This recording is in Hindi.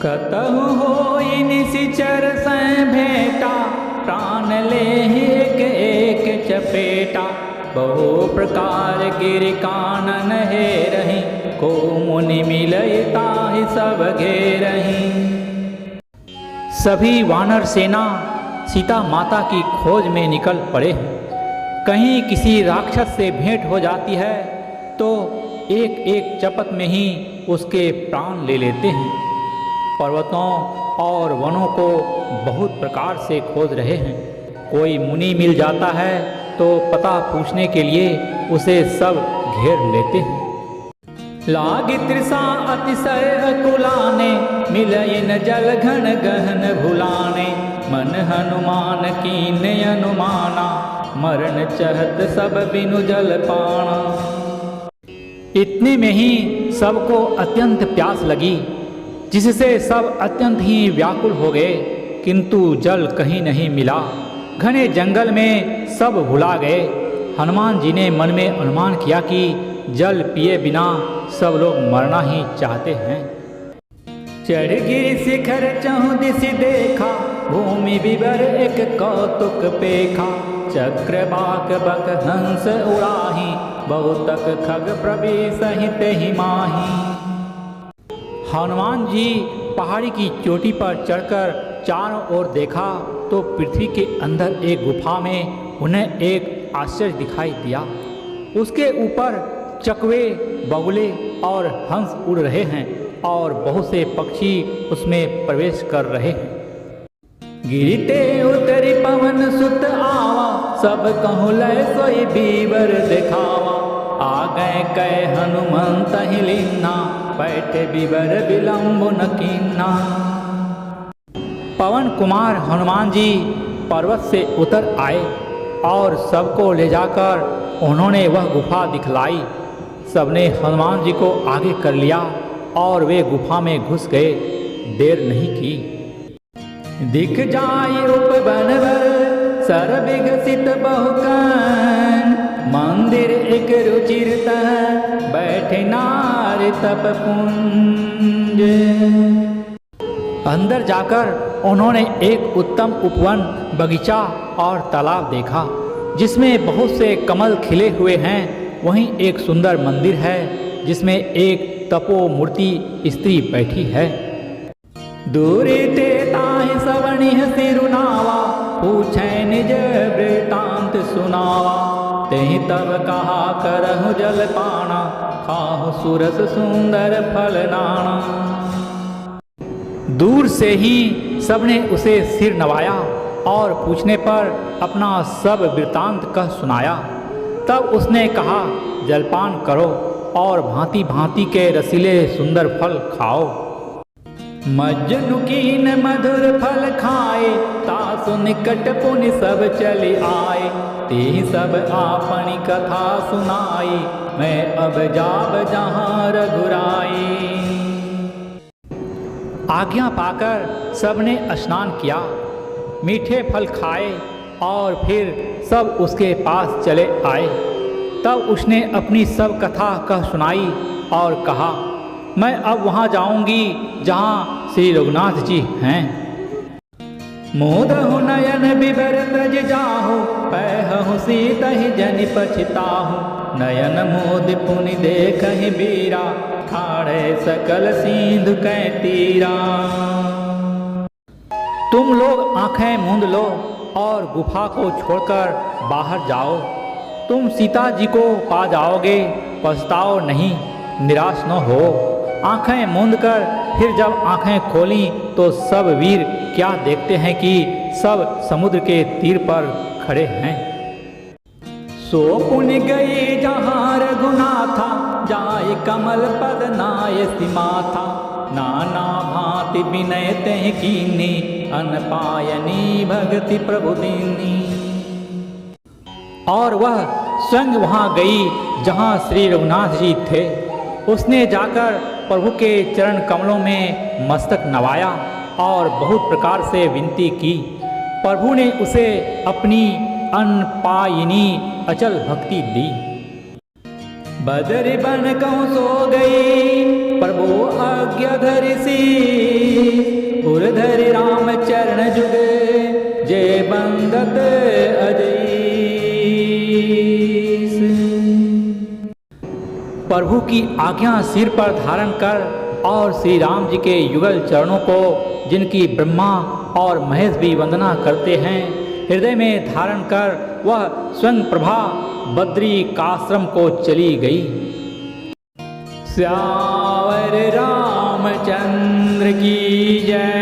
कतहु होई निशिचर सै भेटा, प्राण ले एक एक चपेटा। बहु प्रकार गिर कानन हे रही, को मुनि मिलई ताहि सब घेरहीं। सभी वानर सेना सीता माता की खोज में निकल पड़े हैं। कहीं किसी राक्षस से भेंट हो जाती है तो एक एक चपत में ही उसके प्राण ले लेते हैं। पर्वतों और वनों को बहुत प्रकार से खोज रहे हैं। कोई मुनि मिल जाता है तो पता पूछने के लिए उसे सब घेर लेते हैं। लागी तृषा अतिशय अकुलाने, मिलई न जल घन गहन भुलाने। मन हनुमान कीन्ह अनुमाना, मरण चहत सब बिनु जल पाना। इतने में ही सबको अत्यंत प्यास लगी, जिससे सब अत्यंत ही व्याकुल हो गए, किंतु जल कहीं नहीं मिला। घने जंगल में सब भुला गए। हनुमान जी ने मन में अनुमान किया कि जल पिए बिना सब लोग मरना ही चाहते हैं। चढ़ गिरि शिखर चहुँ दिशि देखा, भूमि विवर एक कौतुक पेखा। चक्र बाक बक हंस उड़ाही, बहुतक खग प्रवेशहित ही माही। हनुमान जी पहाड़ी की चोटी पर चढ़कर चारों ओर देखा तो पृथ्वी के अंदर एक गुफा में उन्हें एक आश्चर्य दिखाई दिया। उसके ऊपर चकवे, बगुले और हंस उड़ रहे हैं और बहुत से पक्षी उसमें प्रवेश कर रहे हैं। गिरते उतरी पवन सुत आवा, सब कहूँ लय सोई बीवर दिखावा। आ गए कै हनुमंत ही लीना, बैठे बीवर विलंब न कीन्हा। पवन कुमार हनुमान जी पर्वत से उतर आए और सबको ले जाकर उन्होंने वह गुफा दिखलाई। सबने हनुमान जी को आगे कर लिया और वे गुफा में घुस गए। देर नहीं की। दिख जाय उपवन वर, सर विकसित बहुकन। मंदिर एक रुचिर तह, बैठे नार तप पुंज। अंदर जाकर उन्होंने एक उत्तम उपवन, बगीचा और तालाब देखा, जिसमें बहुत से कमल खिले हुए हैं। वहीं एक सुंदर मंदिर है, जिसमें एक तपो मूर्ति स्त्री बैठी है। दूरी ते ताहि सवणिह सिरुनावा, पूछे निज वृतांत सुनावा। तेहि तब कहा करहु जल पाना, खाहु सुरस सुंदर फल नाना। दूर से ही सबने उसे सिर नवाया और पूछने पर अपना सब वृतांत कह सुनाया। तब उसने कहा, जलपान करो और भांति भांति के रसीले सुंदर फल खाओ। मज्जनु कीन मधुर फल खाए, तासु निकट पुनि सब चली आए। ते सब आपनी कथा सुनाई, मैं अब जाब जहाँ रघुराई। आज्ञा पाकर सबने स्नान किया, मीठे फल खाए और फिर सब उसके पास चले आए। तब उसने अपनी सब कथा कह सुनाई और कहा, मैं अब वहाँ जाऊंगी जहाँ श्री रघुनाथ जी हैं। मोदहु नयन विवर तज जाहु, पैहु सीतहि जनि पछिताहु। नयन मोद पुनि देखहि बीरा, ठाड़े सकल सिंधु कै तीरा। तुम लोग आंखें मूंद लो और गुफा को छोड़कर बाहर जाओ। तुम सीता जी को पा जाओगे, पछताओ नहीं, निराश न हो। आंखें मूंद कर फिर जब आंखें खोली तो सब वीर क्या देखते हैं कि सब समुद्र के तीर पर खड़े हैं। सो पुनि गई जहाँ रघुनाथा, जाय कमल पद नाय सिमाथा। नाना भांति विनय तेहि कीन्ही, अन पायनी भगति प्रभु दीन्ही। और वह स्वयं वहाँ गई जहाँ श्री रघुनाथ जी थे। उसने जाकर प्रभु के चरण कमलों में मस्तक नवाया और बहुत प्रकार से विनती की। प्रभु ने उसे अपनी अनपायिनी अचल भक्ति दी। बदर बन कहूँ सो गई प्रभु आज्ञा धरिसी, उर धरि राम चरण जुगे जय बंदत अजईस। प्रभु की आज्ञा सिर पर धारण कर और श्री राम जी के युगल चरणों को, जिनकी ब्रह्मा और महेश भी वंदना करते हैं, हृदय में धारण कर वह स्वयं प्रभा बद्री काश्रम को चली गई। श्यावर रामचंद्र की जय।